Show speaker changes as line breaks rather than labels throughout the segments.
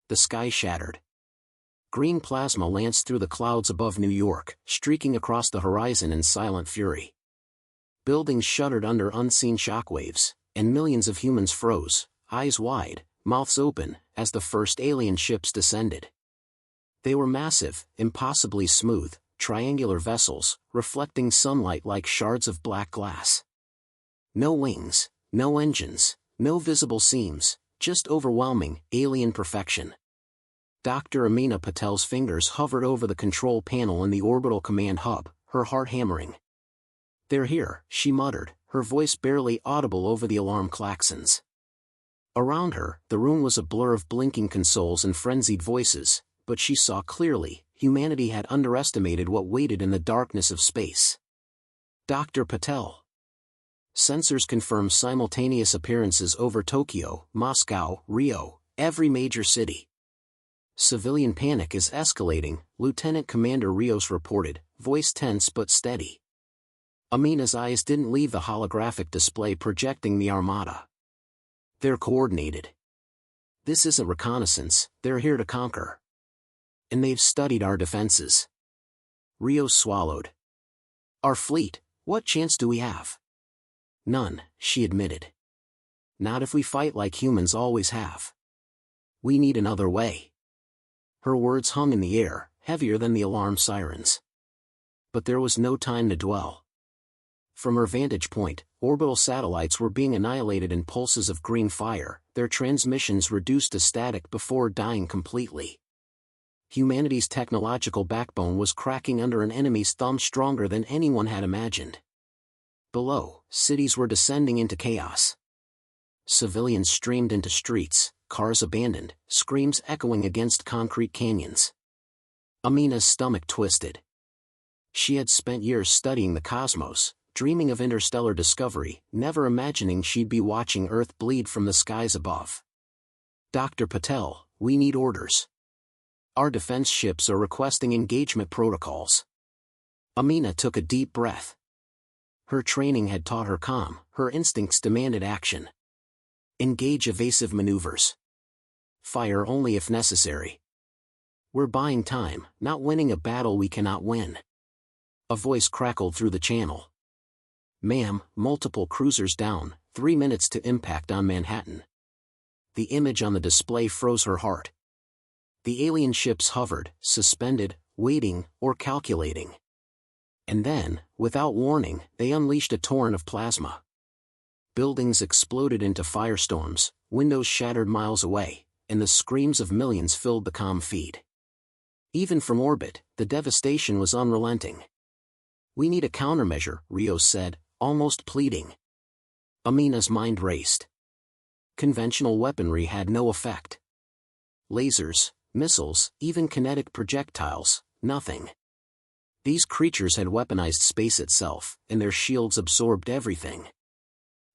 the sky shattered. Green plasma lanced through the clouds above New York, streaking across the horizon in silent fury. Buildings shuddered under unseen shockwaves, and millions of humans froze, eyes wide, mouths open, as the first alien ships descended. They were massive, impossibly smooth, triangular vessels, reflecting sunlight like shards of black glass. No wings, no engines, no visible seams, just overwhelming, alien perfection. Dr. Amina Patel's fingers hovered over the control panel in the orbital command hub, her heart hammering. "They're here," she muttered, her voice barely audible over the alarm klaxons. Around her, the room was a blur of blinking consoles and frenzied voices, but she saw clearly, humanity had underestimated what waited in the darkness of space. Dr. Patel. Sensors confirm simultaneous appearances over Tokyo, Moscow, Rio, every major city. Civilian panic is escalating, Lieutenant Commander Rios reported, voice tense but steady. Amina's eyes didn't leave the holographic display projecting the Armada. "They're coordinated. This isn't reconnaissance, they're here to conquer. And they've studied our defenses." Rios swallowed. "Our fleet, what chance do we have?" "None," she admitted. "Not if we fight like humans always have. We need another way." Her words hung in the air, heavier than the alarm sirens. But there was no time to dwell. From her vantage point, orbital satellites were being annihilated in pulses of green fire, their transmissions reduced to static before dying completely. Humanity's technological backbone was cracking under an enemy's thumb stronger than anyone had imagined. Below, cities were descending into chaos. Civilians streamed into streets, cars abandoned, screams echoing against concrete canyons. Amina's stomach twisted. She had spent years studying the cosmos, dreaming of interstellar discovery, never imagining she'd be watching Earth bleed from the skies above. "Dr. Patel, we need orders. Our defense ships are requesting engagement protocols." Amina took a deep breath. Her training had taught her calm, her instincts demanded action. Engage evasive maneuvers. Fire only if necessary. We're buying time, not winning a battle we cannot win. A voice crackled through the channel. "Ma'am, multiple cruisers down, 3 minutes to impact on Manhattan." The image on the display froze her heart. The alien ships hovered, suspended, waiting, or calculating. And then, without warning, they unleashed a torrent of plasma. Buildings exploded into firestorms, windows shattered miles away, and the screams of millions filled the comm feed. Even from orbit, the devastation was unrelenting. "We need a countermeasure," Rios said, almost pleading. Amina's mind raced. Conventional weaponry had no effect. Lasers, missiles, even kinetic projectiles, nothing. These creatures had weaponized space itself, and their shields absorbed everything.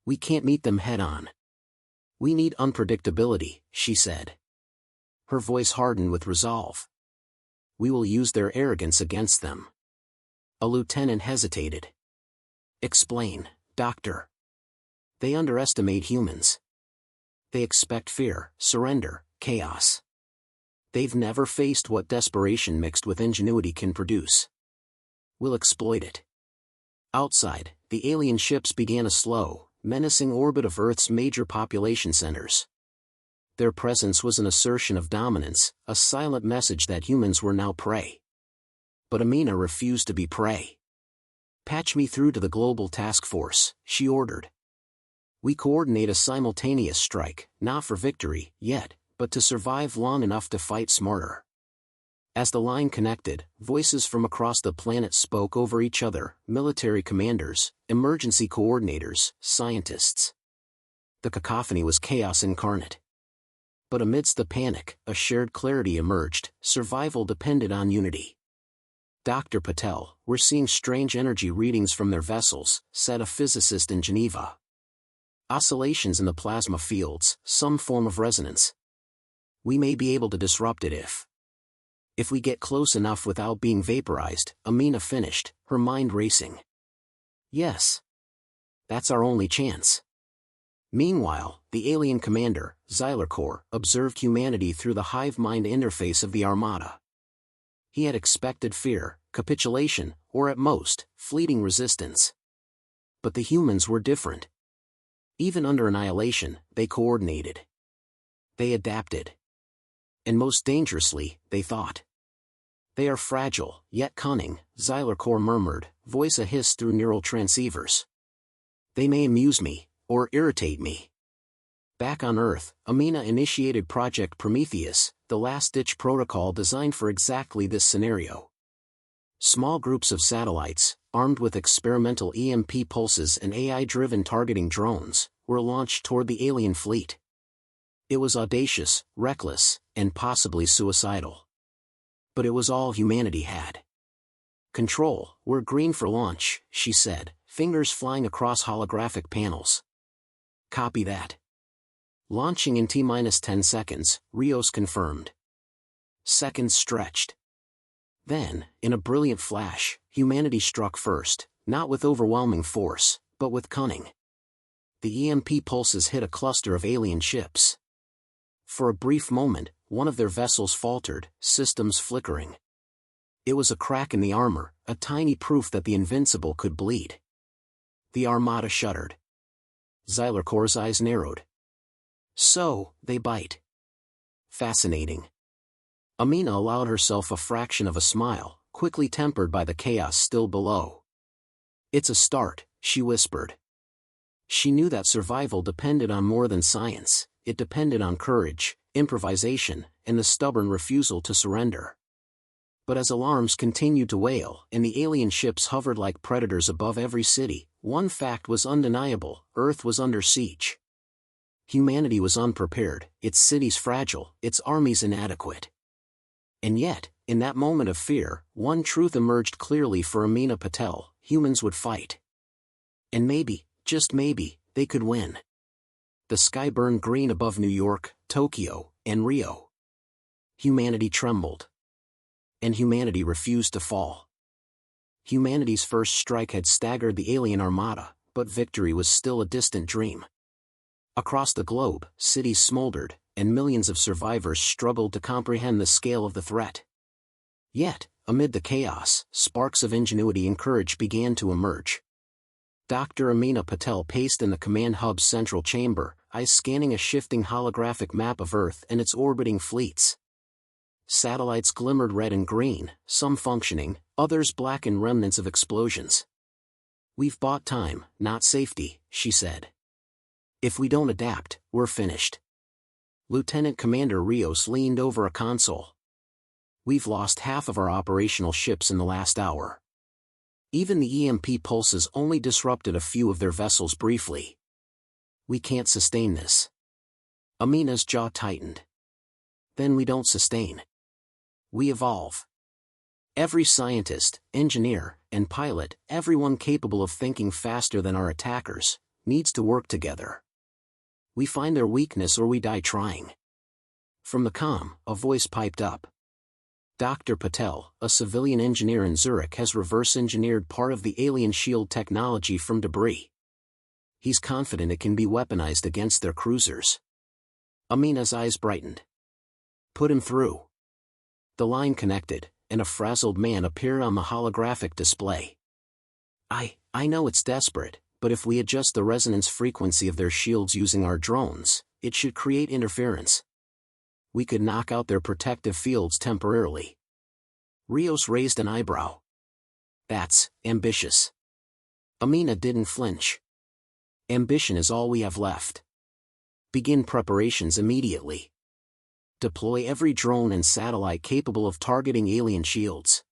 "We can't meet them head-on. We need unpredictability," she said. Her voice hardened with resolve. "We will use their arrogance against them." A lieutenant hesitated. "Explain, Doctor." "They underestimate humans. They expect fear, surrender, chaos. They've never faced what desperation mixed with ingenuity can produce. We'll exploit it." Outside, the alien ships began a slow, menacing orbit of Earth's major population centers. Their presence was an assertion of dominance, a silent message that humans were now prey. But Amina refused to be prey. "Patch me through to the Global Task Force," she ordered. "We coordinate a simultaneous strike, not for victory, yet, but to survive long enough to fight smarter." As the line connected, voices from across the planet spoke over each other, military commanders, emergency coordinators, scientists. The cacophony was chaos incarnate. But amidst the panic, a shared clarity emerged, survival depended on unity. "Dr. Patel, we're seeing strange energy readings from their vessels," said a physicist in Geneva. "Oscillations in the plasma fields, some form of resonance. We may be able to disrupt it if we get close enough without being vaporized," Amina finished, her mind racing. "Yes. That's our only chance." Meanwhile, the alien commander, Xylarkor, observed humanity through the hive-mind interface of the Armada. He had expected fear, capitulation, or at most, fleeting resistance. But the humans were different. Even under annihilation, they coordinated. They adapted. And most dangerously, they thought. "They are fragile, yet cunning," Xylarkor murmured, voice a hiss through neural transceivers. "They may amuse me, or irritate me." Back on Earth, Amina initiated Project Prometheus, the last-ditch protocol designed for exactly this scenario. Small groups of satellites, armed with experimental EMP pulses and AI-driven targeting drones, were launched toward the alien fleet. It was audacious, reckless, and possibly suicidal. But it was all humanity had. "Control, we're green for launch," she said, fingers flying across holographic panels. "Copy that." "Launching in T-10 seconds, Rios confirmed. Seconds stretched. Then, in a brilliant flash, humanity struck first, not with overwhelming force, but with cunning. The EMP pulses hit a cluster of alien ships. For a brief moment, one of their vessels faltered, systems flickering. It was a crack in the armor, a tiny proof that the Invincible could bleed. The Armada shuddered. Xylarkor's eyes narrowed. "So, they bite. Fascinating." Amina allowed herself a fraction of a smile, quickly tempered by the chaos still below. "It's a start," she whispered. She knew that survival depended on more than science, it depended on courage, improvisation, and the stubborn refusal to surrender. But as alarms continued to wail and the alien ships hovered like predators above every city, one fact was undeniable: Earth was under siege. Humanity was unprepared, its cities fragile, its armies inadequate. And yet, in that moment of fear, one truth emerged clearly for Amina Patel: humans would fight. And maybe, just maybe, they could win. The sky burned green above New York, Tokyo, and Rio. Humanity trembled. And humanity refused to fall. Humanity's first strike had staggered the alien armada, but victory was still a distant dream. Across the globe, cities smoldered, and millions of survivors struggled to comprehend the scale of the threat. Yet, amid the chaos, sparks of ingenuity and courage began to emerge. Dr. Amina Patel paced in the command hub's central chamber, eyes scanning a shifting holographic map of Earth and its orbiting fleets. Satellites glimmered red and green, some functioning, others black in remnants of explosions. "We've bought time, not safety," she said. "If we don't adapt, we're finished." Lieutenant Commander Rios leaned over a console. "We've lost half of our operational ships in the last hour. Even the EMP pulses only disrupted a few of their vessels briefly. We can't sustain this." Amina's jaw tightened. "Then we don't sustain. We evolve. Every scientist, engineer, and pilot, everyone capable of thinking faster than our attackers, needs to work together. We find their weakness or we die trying." From the comm, a voice piped up. "Dr. Patel, a civilian engineer in Zurich, has reverse-engineered part of the alien shield technology from debris. He's confident it can be weaponized against their cruisers." Amina's eyes brightened. "Put him through." The line connected, and a frazzled man appeared on the holographic display. I know it's desperate, but if we adjust the resonance frequency of their shields using our drones, it should create interference. We could knock out their protective fields temporarily." Rios raised an eyebrow. "That's ambitious." Amina didn't flinch. "Ambition is all we have left. Begin preparations immediately. Deploy every drone and satellite capable of targeting alien shields."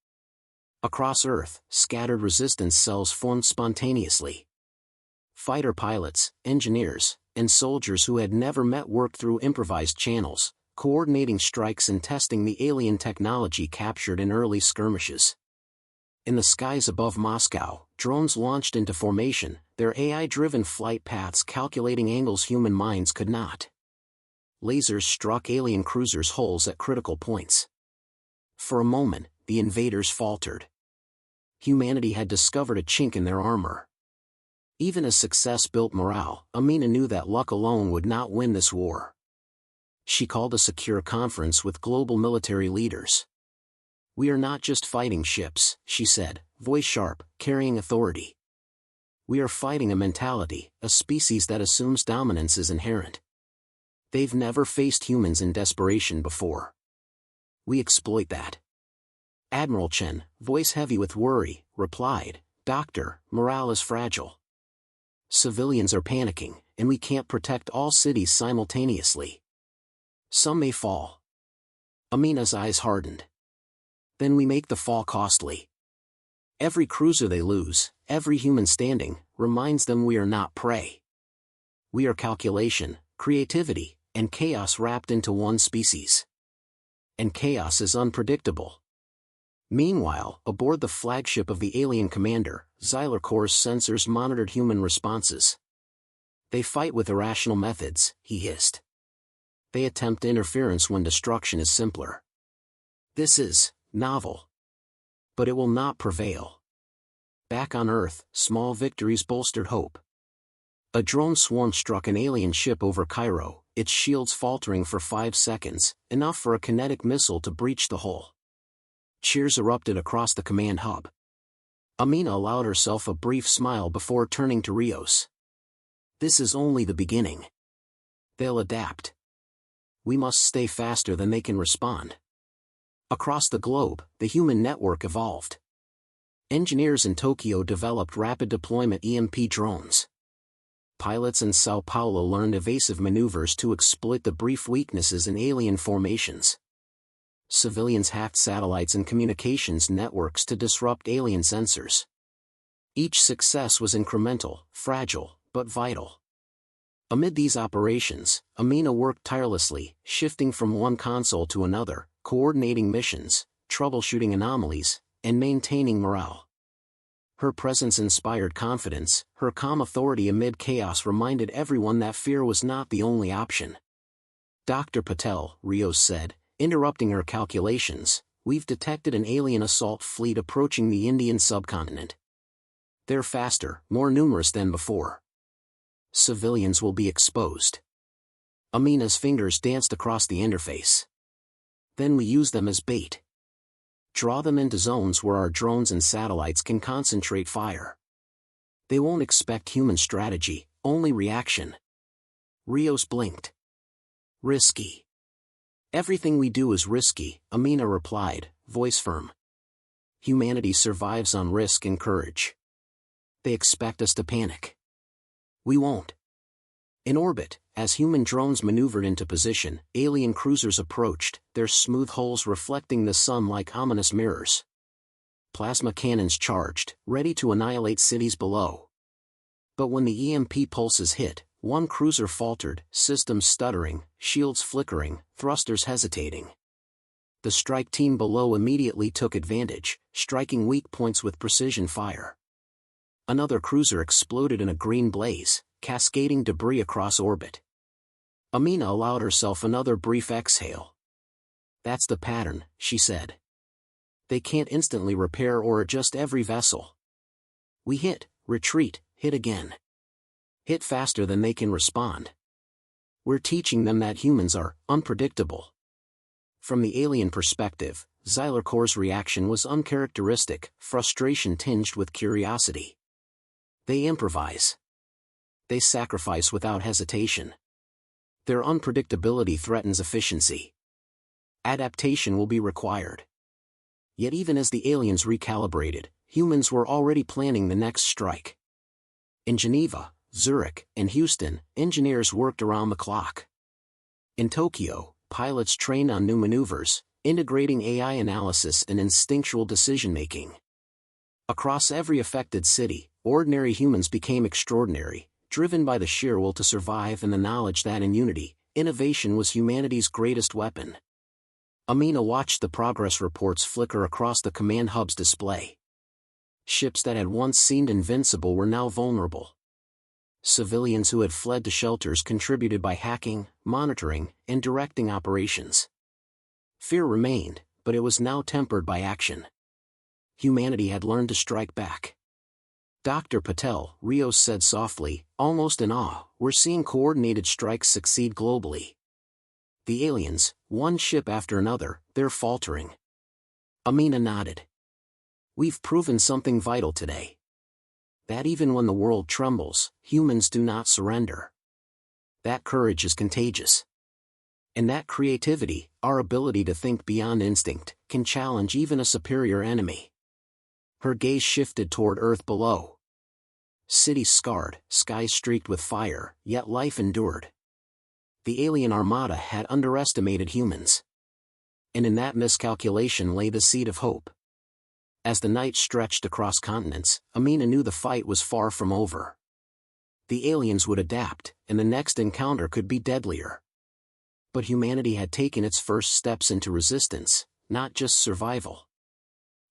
Across Earth, scattered resistance cells formed spontaneously. Fighter pilots, engineers, and soldiers who had never met worked through improvised channels, coordinating strikes and testing the alien technology captured in early skirmishes. In the skies above Moscow, drones launched into formation, their AI-driven flight paths calculating angles human minds could not. Lasers struck alien cruisers' hulls at critical points. For a moment, the invaders faltered. Humanity had discovered a chink in their armor. Even as success built morale, Amina knew that luck alone would not win this war. She called a secure conference with global military leaders. "We are not just fighting ships," she said, voice sharp, carrying authority. "We are fighting a mentality, a species that assumes dominance is inherent. They've never faced humans in desperation before. We exploit that." Admiral Chen, voice heavy with worry, replied, "Doctor, morale is fragile. Civilians are panicking, and we can't protect all cities simultaneously. Some may fall." Amina's eyes hardened. "Then we make the fall costly. Every cruiser they lose, every human standing, reminds them we are not prey. We are calculation, creativity, and chaos wrapped into one species. And chaos is unpredictable." Meanwhile, aboard the flagship of the alien commander, Xylarcor's sensors monitored human responses. "They fight with irrational methods," he hissed. "They attempt interference when destruction is simpler. This is novel. But it will not prevail." Back on Earth, small victories bolstered hope. A drone swarm struck an alien ship over Cairo, its shields faltering for 5 seconds, enough for a kinetic missile to breach the hull. Cheers erupted across the command hub. Amina allowed herself a brief smile before turning to Rios. "This is only the beginning. They'll adapt. We must stay faster than they can respond." Across the globe, the human network evolved. Engineers in Tokyo developed rapid deployment EMP drones. Pilots in Sao Paulo learned evasive maneuvers to exploit the brief weaknesses in alien formations. Civilians hacked satellites and communications networks to disrupt alien sensors. Each success was incremental, fragile, but vital. Amid these operations, Amina worked tirelessly, shifting from one console to another, coordinating missions, troubleshooting anomalies, and maintaining morale. Her presence inspired confidence, her calm authority amid chaos reminded everyone that fear was not the only option. "Dr. Patel," Rios said, interrupting her calculations, "we've detected an alien assault fleet approaching the Indian subcontinent. They're faster, more numerous than before. Civilians will be exposed." Amina's fingers danced across the interface. "Then we use them as bait. Draw them into zones where our drones and satellites can concentrate fire. They won't expect human strategy, only reaction." Rios blinked. "Risky." "Everything we do is risky," Amina replied, voice firm. "Humanity survives on risk and courage. They expect us to panic. We won't." In orbit, as human drones maneuvered into position, alien cruisers approached, their smooth hulls reflecting the sun like ominous mirrors. Plasma cannons charged, ready to annihilate cities below. But when the EMP pulses hit, one cruiser faltered, systems stuttering, shields flickering, thrusters hesitating. The strike team below immediately took advantage, striking weak points with precision fire. Another cruiser exploded in a green blaze, cascading debris across orbit. Amina allowed herself another brief exhale. "That's the pattern," she said. "They can't instantly repair or adjust every vessel. We hit, retreat, hit again. Hit faster than they can respond. We're teaching them that humans are unpredictable." From the alien perspective, Xylarcor's reaction was uncharacteristic, frustration tinged with curiosity. They improvise. They sacrifice without hesitation. Their unpredictability threatens efficiency. Adaptation will be required. Yet even as the aliens recalibrated, humans were already planning the next strike. In Geneva, Zurich, and Houston, engineers worked around the clock. In Tokyo, pilots trained on new maneuvers, integrating AI analysis and instinctual decision-making. Across every affected city, ordinary humans became extraordinary, driven by the sheer will to survive and the knowledge that in unity, innovation was humanity's greatest weapon. Amina watched the progress reports flicker across the command hub's display. Ships that had once seemed invincible were now vulnerable. Civilians who had fled to shelters contributed by hacking, monitoring, and directing operations. Fear remained, but it was now tempered by action. Humanity had learned to strike back. Dr. Patel, Rios said softly, almost in awe, we're seeing coordinated strikes succeed globally. The aliens, one ship after another, they're faltering. Amina nodded. We've proven something vital today. That even when the world trembles, humans do not surrender. That courage is contagious. And that creativity, our ability to think beyond instinct, can challenge even a superior enemy. Her gaze shifted toward Earth below. Cities scarred, skies streaked with fire, yet life endured. The alien armada had underestimated humans. And in that miscalculation lay the seed of hope. As the night stretched across continents, Amina knew the fight was far from over. The aliens would adapt, and the next encounter could be deadlier. But humanity had taken its first steps into resistance, not just survival.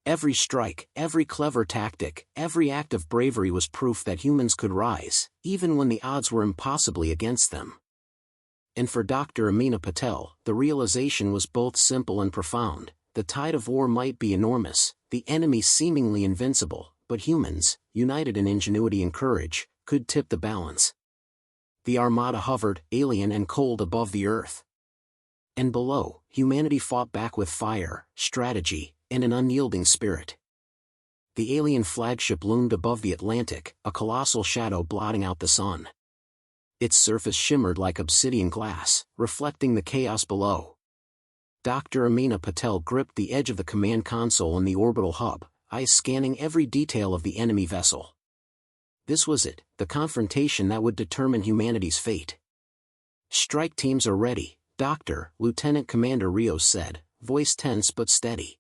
Every strike, every clever tactic, every act of bravery was proof that humans could rise, even when the odds were impossibly against them. And for Dr. Amina Patel, the realization was both simple and profound. The tide of war might be enormous, the enemy seemingly invincible, but humans, united in ingenuity and courage, could tip the balance. The armada hovered, alien and cold above the Earth. And below, humanity fought back with fire, strategy, and an unyielding spirit. The alien flagship loomed above the Atlantic, a colossal shadow blotting out the sun. Its surface shimmered like obsidian glass, reflecting the chaos below. Dr. Amina Patel gripped the edge of the command console in the orbital hub, eyes scanning every detail of the enemy vessel. This was it, the confrontation that would determine humanity's fate. Strike teams are ready, Dr. Lieutenant Commander Rios said, voice tense but steady.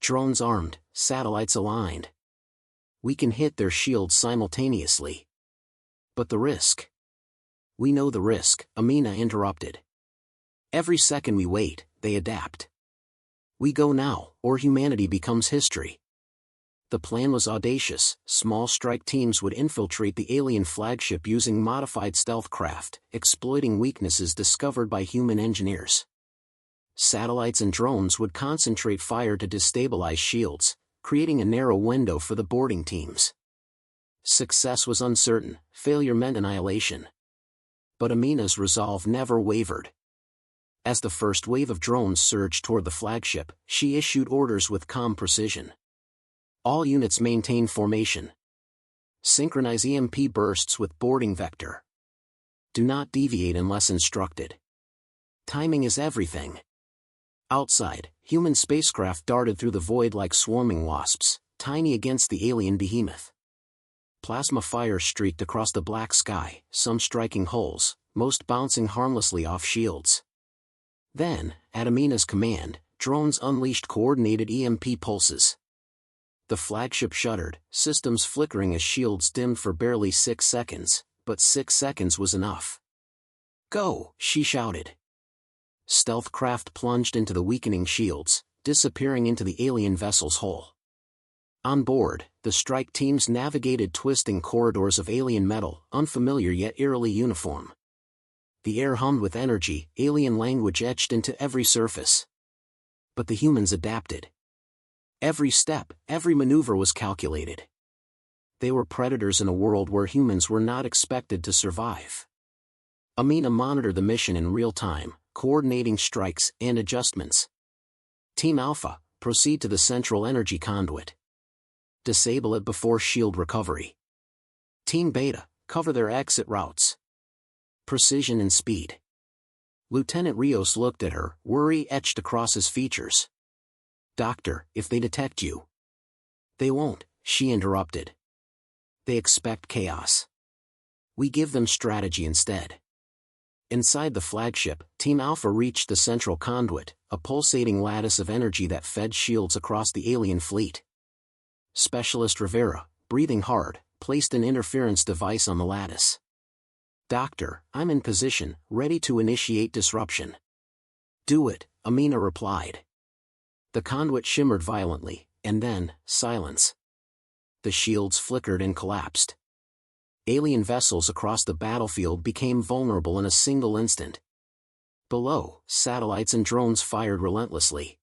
Drones armed, satellites aligned. We can hit their shields simultaneously. But the risk? We know the risk, Amina interrupted. Every second we wait, they adapt. We go now, or humanity becomes history. The plan was audacious. Small strike teams would infiltrate the alien flagship using modified stealth craft, exploiting weaknesses discovered by human engineers. Satellites and drones would concentrate fire to destabilize shields, creating a narrow window for the boarding teams. Success was uncertain, failure meant annihilation. But Amina's resolve never wavered. As the first wave of drones surged toward the flagship, she issued orders with calm precision. All units maintain formation. Synchronize EMP bursts with boarding vector. Do not deviate unless instructed. Timing is everything. Outside, human spacecraft darted through the void like swarming wasps, tiny against the alien behemoth. Plasma fire streaked across the black sky, some striking hulls, most bouncing harmlessly off shields. Then, at Amina's command, drones unleashed coordinated EMP pulses. The flagship shuddered, systems flickering as shields dimmed for barely 6 seconds, but 6 seconds was enough. Go, she shouted. Stealth craft plunged into the weakening shields, disappearing into the alien vessel's hull. On board, the strike teams navigated twisting corridors of alien metal, unfamiliar yet eerily uniform. The air hummed with energy, alien language etched into every surface. But the humans adapted. Every step, every maneuver was calculated. They were predators in a world where humans were not expected to survive. Amina monitored the mission in real time, coordinating strikes and adjustments. Team Alpha, proceed to the central energy conduit. Disable it before shield recovery. Team Beta, cover their exit routes. Precision and speed. Lieutenant Rios looked at her, worry etched across his features. Doctor, if they detect you. They won't, she interrupted. They expect chaos. We give them strategy instead. Inside the flagship, Team Alpha reached the central conduit, a pulsating lattice of energy that fed shields across the alien fleet. Specialist Rivera, breathing hard, placed an interference device on the lattice. Doctor, I'm in position, ready to initiate disruption. Do it, Amina replied. The conduit shimmered violently, and then, silence. The shields flickered and collapsed. Alien vessels across the battlefield became vulnerable in a single instant. Below, satellites and drones fired relentlessly.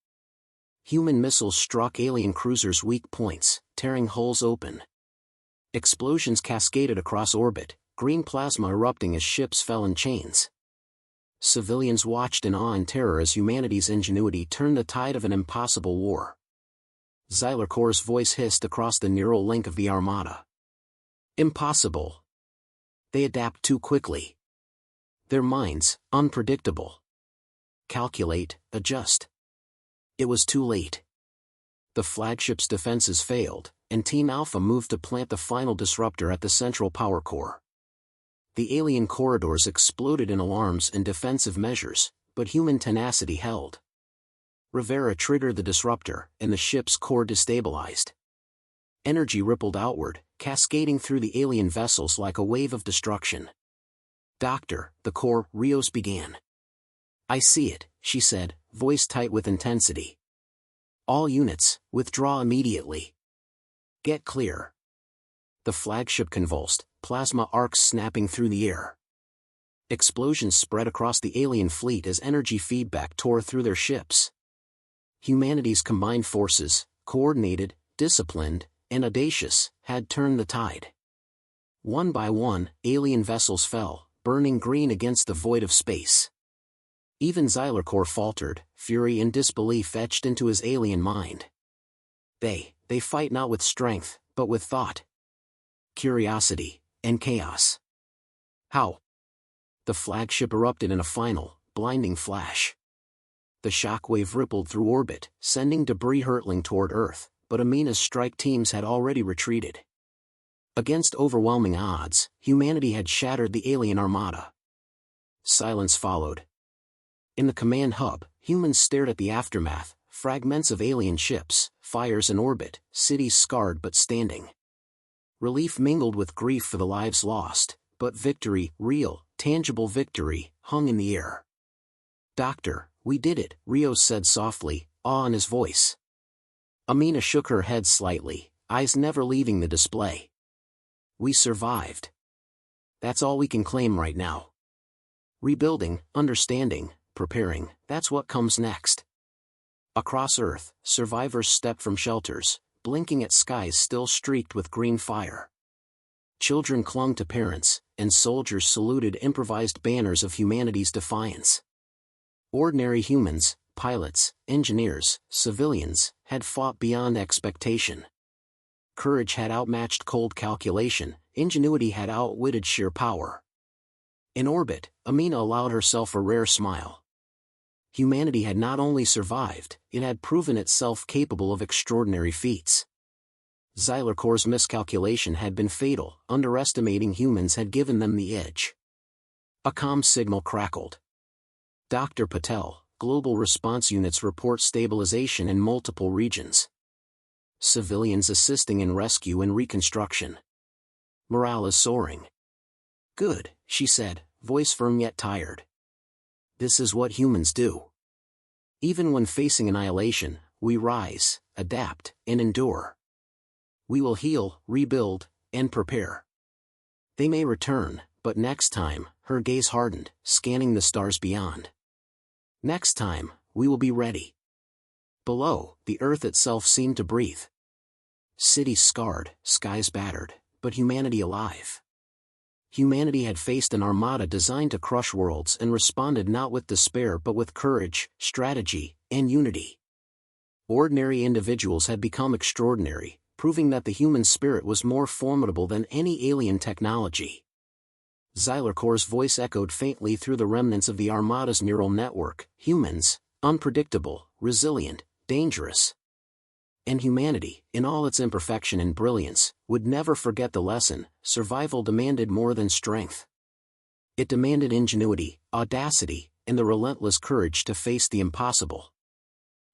Human missiles struck alien cruisers' weak points, tearing hulls open. Explosions cascaded across orbit, green plasma erupting as ships fell in chains. Civilians watched in awe and terror as humanity's ingenuity turned the tide of an impossible war. Xylocor's voice hissed across the neural link of the Armada. Impossible. They adapt too quickly. Their minds, unpredictable. Calculate, adjust. It was too late. The flagship's defenses failed, and Team Alpha moved to plant the final disruptor at the central power core. The alien corridors exploded in alarms and defensive measures, but human tenacity held. Rivera triggered the disruptor, and the ship's core destabilized. Energy rippled outward, cascading through the alien vessels like a wave of destruction. "Doctor, the core," Rios began. "I see it," she said, voice tight with intensity. "All units, withdraw immediately. Get clear." The flagship convulsed, plasma arcs snapping through the air. Explosions spread across the alien fleet as energy feedback tore through their ships. Humanity's combined forces, coordinated, disciplined, and audacious, had turned the tide. One by one, alien vessels fell, burning green against the void of space. Even Xylocor faltered, fury and disbelief etched into his alien mind. They fight not with strength, but with thought, curiosity, and chaos. How? The flagship erupted in a final, blinding flash. The shockwave rippled through orbit, sending debris hurtling toward Earth, but Amina's strike teams had already retreated. Against overwhelming odds, humanity had shattered the alien armada. Silence followed. In the command hub, humans stared at the aftermath, fragments of alien ships, fires in orbit, cities scarred but standing. Relief mingled with grief for the lives lost, but victory, real, tangible victory, hung in the air. "Doctor, we did it," Rios said softly, awe in his voice. Amina shook her head slightly, eyes never leaving the display. "We survived. That's all we can claim right now. Rebuilding, understanding, preparing, that's what comes next." Across Earth, survivors stepped from shelters, blinking at skies still streaked with green fire. Children clung to parents, and soldiers saluted improvised banners of humanity's defiance. Ordinary humans, pilots, engineers, civilians, had fought beyond expectation. Courage had outmatched cold calculation, ingenuity had outwitted sheer power. In orbit, Amina allowed herself a rare smile. Humanity had not only survived, it had proven itself capable of extraordinary feats. Xylocor's miscalculation had been fatal, underestimating humans had given them the edge. A comm signal crackled. "Dr. Patel, global response units report stabilization in multiple regions. Civilians assisting in rescue and reconstruction. Morale is soaring." "Good," she said, voice firm yet tired. "This is what humans do. Even when facing annihilation, we rise, adapt, and endure. We will heal, rebuild, and prepare. They may return, but next time," her gaze hardened, scanning the stars beyond. "Next time, we will be ready." Below, the Earth itself seemed to breathe. Cities scarred, skies battered, but humanity alive. Humanity had faced an armada designed to crush worlds and responded not with despair but with courage, strategy, and unity. Ordinary individuals had become extraordinary, proving that the human spirit was more formidable than any alien technology. Xylocor's voice echoed faintly through the remnants of the Armada's neural network: humans, unpredictable, resilient, dangerous. And humanity, in all its imperfection and brilliance, would never forget the lesson: survival demanded more than strength. It demanded ingenuity, audacity, and the relentless courage to face the impossible.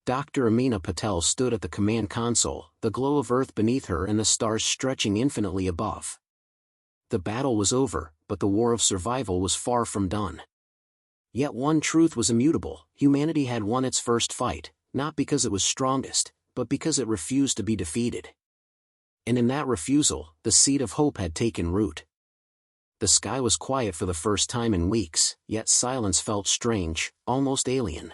Dr. Amina Patel stood at the command console, the glow of Earth beneath her and the stars stretching infinitely above. The battle was over, but the war of survival was far from done. Yet one truth was immutable: humanity had won its first fight, not because it was strongest, but because it refused to be defeated. And in that refusal, the seed of hope had taken root. The sky was quiet for the first time in weeks, yet silence felt strange, almost alien.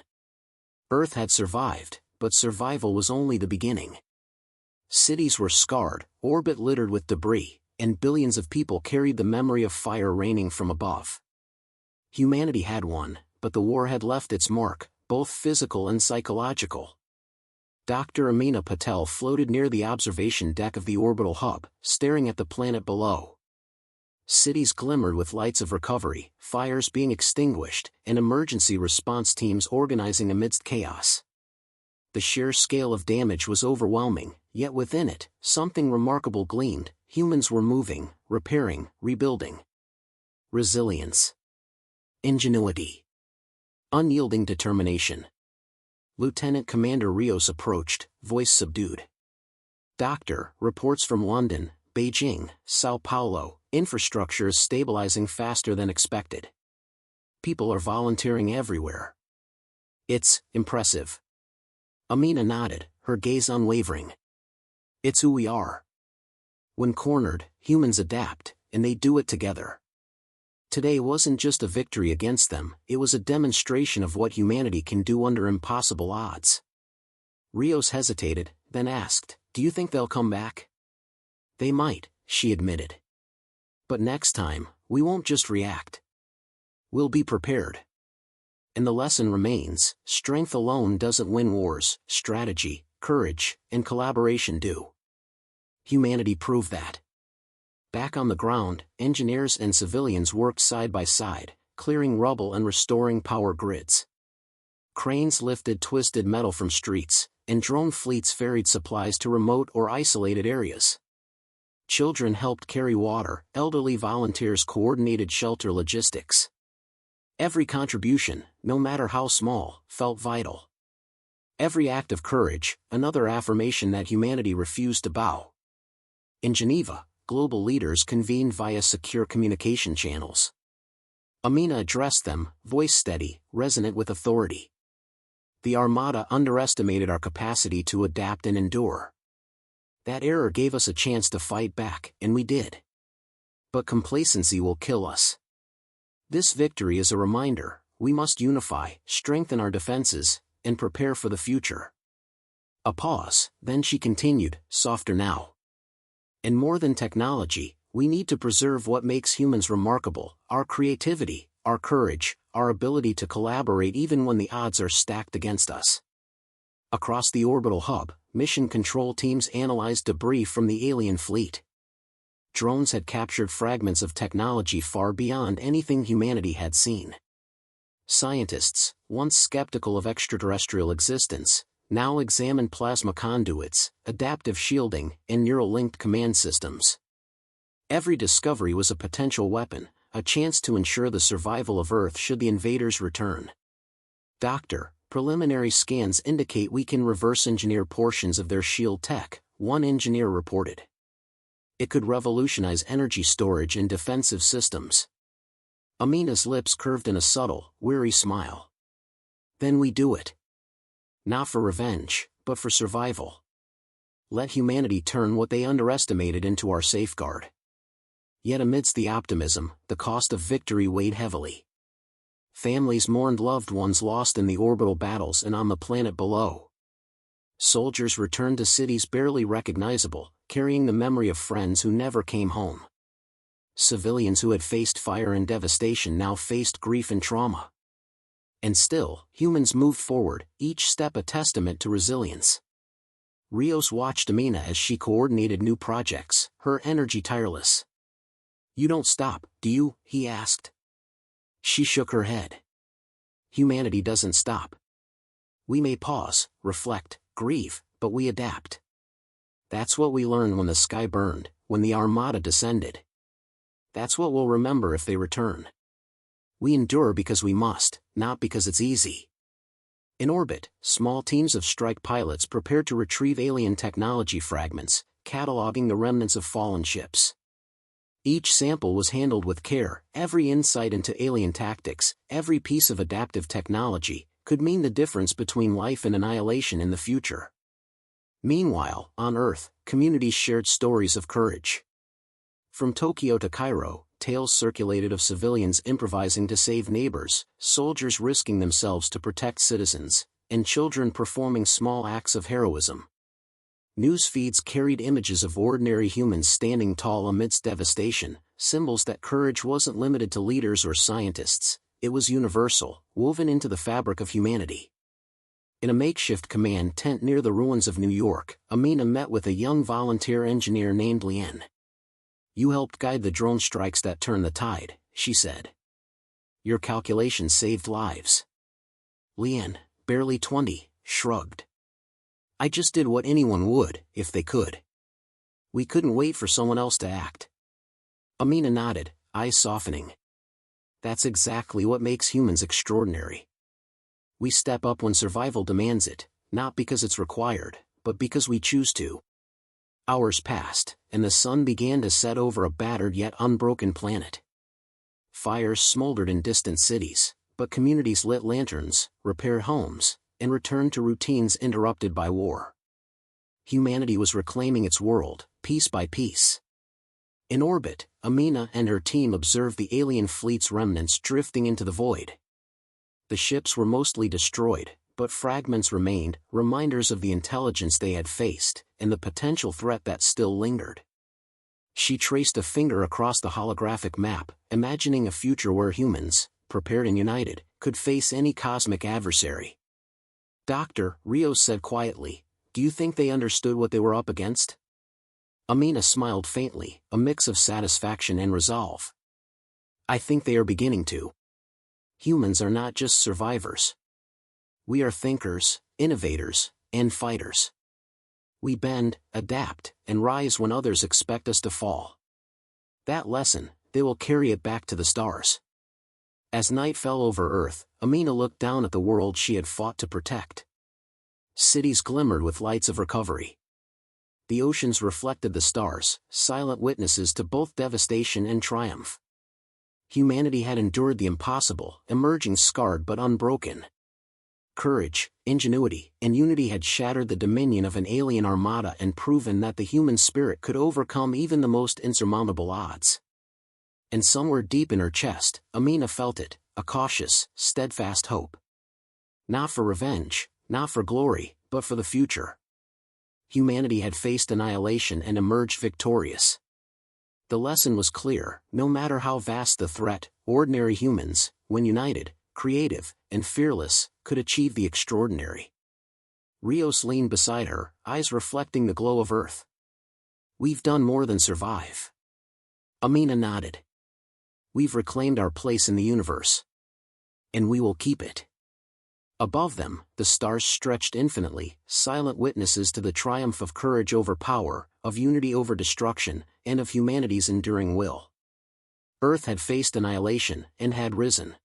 Earth had survived, but survival was only the beginning. Cities were scarred, orbit littered with debris, and billions of people carried the memory of fire raining from above. Humanity had won, but the war had left its mark, both physical and psychological. Dr. Amina Patel floated near the observation deck of the orbital hub, staring at the planet below. Cities glimmered with lights of recovery, fires being extinguished, and emergency response teams organizing amidst chaos. The sheer scale of damage was overwhelming, yet within it, something remarkable gleamed. Humans were moving, repairing, rebuilding. Resilience. Ingenuity. Unyielding determination. Lieutenant Commander Rios approached, voice subdued. Doctor, reports from London, Beijing, Sao Paulo, infrastructure is stabilizing faster than expected. People are volunteering everywhere. It's impressive. Amina nodded, her gaze unwavering. It's who we are. When cornered, humans adapt, and they do it together. Today wasn't just a victory against them, it was a demonstration of what humanity can do under impossible odds. Rios hesitated, then asked, "Do you think they'll come back?" "They might," she admitted. "But next time, we won't just react. We'll be prepared." And the lesson remains, strength alone doesn't win wars, strategy, courage, and collaboration do. Humanity proved that. Back on the ground, engineers and civilians worked side by side, clearing rubble and restoring power grids. Cranes lifted twisted metal from streets, and drone fleets ferried supplies to remote or isolated areas. Children helped carry water, elderly volunteers coordinated shelter logistics. Every contribution, no matter how small, felt vital. Every act of courage, another affirmation that humanity refused to bow. In Geneva, global leaders convened via secure communication channels. Amina addressed them, voice steady, resonant with authority. The Armada underestimated our capacity to adapt and endure. That error gave us a chance to fight back, and we did. But complacency will kill us. This victory is a reminder, we must unify, strengthen our defenses, and prepare for the future. A pause, then she continued, softer now. And more than technology, we need to preserve what makes humans remarkable, our creativity, our courage, our ability to collaborate even when the odds are stacked against us. Across the orbital hub, mission control teams analyzed debris from the alien fleet. Drones had captured fragments of technology far beyond anything humanity had seen. Scientists, once skeptical of extraterrestrial existence, now examined plasma conduits, adaptive shielding, and neural-linked command systems. Every discovery was a potential weapon, a chance to ensure the survival of Earth should the invaders return. "Doctor, preliminary scans indicate we can reverse engineer portions of their shield tech," one engineer reported. "It could revolutionize energy storage and defensive systems." Amina's lips curved in a subtle, weary smile. "Then we do it. Not for revenge, but for survival. Let humanity turn what they underestimated into our safeguard." Yet amidst the optimism, the cost of victory weighed heavily. Families mourned loved ones lost in the orbital battles and on the planet below. Soldiers returned to cities barely recognizable, carrying the memory of friends who never came home. Civilians who had faced fire and devastation now faced grief and trauma. And still, humans moved forward, each step a testament to resilience. Rios watched Amina as she coordinated new projects, her energy tireless. "You don't stop, do you?" he asked. She shook her head. "Humanity doesn't stop. We may pause, reflect, grieve, but we adapt. That's what we learned when the sky burned, when the Armada descended. That's what we'll remember if they return. We endure because we must, not because it's easy." In orbit, small teams of strike pilots prepared to retrieve alien technology fragments, cataloging the remnants of fallen ships. Each sample was handled with care, every insight into alien tactics, every piece of adaptive technology, could mean the difference between life and annihilation in the future. Meanwhile, on Earth, communities shared stories of courage. From Tokyo to Cairo, tales circulated of civilians improvising to save neighbors, soldiers risking themselves to protect citizens, and children performing small acts of heroism. News feeds carried images of ordinary humans standing tall amidst devastation, symbols that courage wasn't limited to leaders or scientists, it was universal, woven into the fabric of humanity. In a makeshift command tent near the ruins of New York, Amina met with a young volunteer engineer named Lien. "You helped guide the drone strikes that turned the tide," she said. "Your calculations saved lives." Lien, barely 20, shrugged. "I just did what anyone would, if they could. We couldn't wait for someone else to act." Amina nodded, eyes softening. "That's exactly what makes humans extraordinary. We step up when survival demands it, not because it's required, but because we choose to." Hours passed, and the sun began to set over a battered yet unbroken planet. Fires smoldered in distant cities, but communities lit lanterns, repaired homes, and returned to routines interrupted by war. Humanity was reclaiming its world, piece by piece. In orbit, Amina and her team observed the alien fleet's remnants drifting into the void. The ships were mostly destroyed, but fragments remained, reminders of the intelligence they had faced, and the potential threat that still lingered. She traced a finger across the holographic map, imagining a future where humans, prepared and united, could face any cosmic adversary. "Doctor," Rios said quietly, "do you think they understood what they were up against?" Amina smiled faintly, a mix of satisfaction and resolve. "I think they are beginning to. Humans are not just survivors. We are thinkers, innovators, and fighters. We bend, adapt, and rise when others expect us to fall. That lesson, they will carry it back to the stars." As night fell over Earth, Amina looked down at the world she had fought to protect. Cities glimmered with lights of recovery. The oceans reflected the stars, silent witnesses to both devastation and triumph. Humanity had endured the impossible, emerging scarred but unbroken. Courage, ingenuity, and unity had shattered the dominion of an alien armada and proven that the human spirit could overcome even the most insurmountable odds. And somewhere deep in her chest, Amina felt it, a cautious, steadfast hope. Not for revenge, not for glory, but for the future. Humanity had faced annihilation and emerged victorious. The lesson was clear: no matter how vast the threat, ordinary humans, when united, creative, and fearless, could achieve the extraordinary. Rios leaned beside her, eyes reflecting the glow of Earth. "We've done more than survive." Amina nodded. "We've reclaimed our place in the universe. And we will keep it." Above them, the stars stretched infinitely, silent witnesses to the triumph of courage over power, of unity over destruction, and of humanity's enduring will. Earth had faced annihilation, and had risen.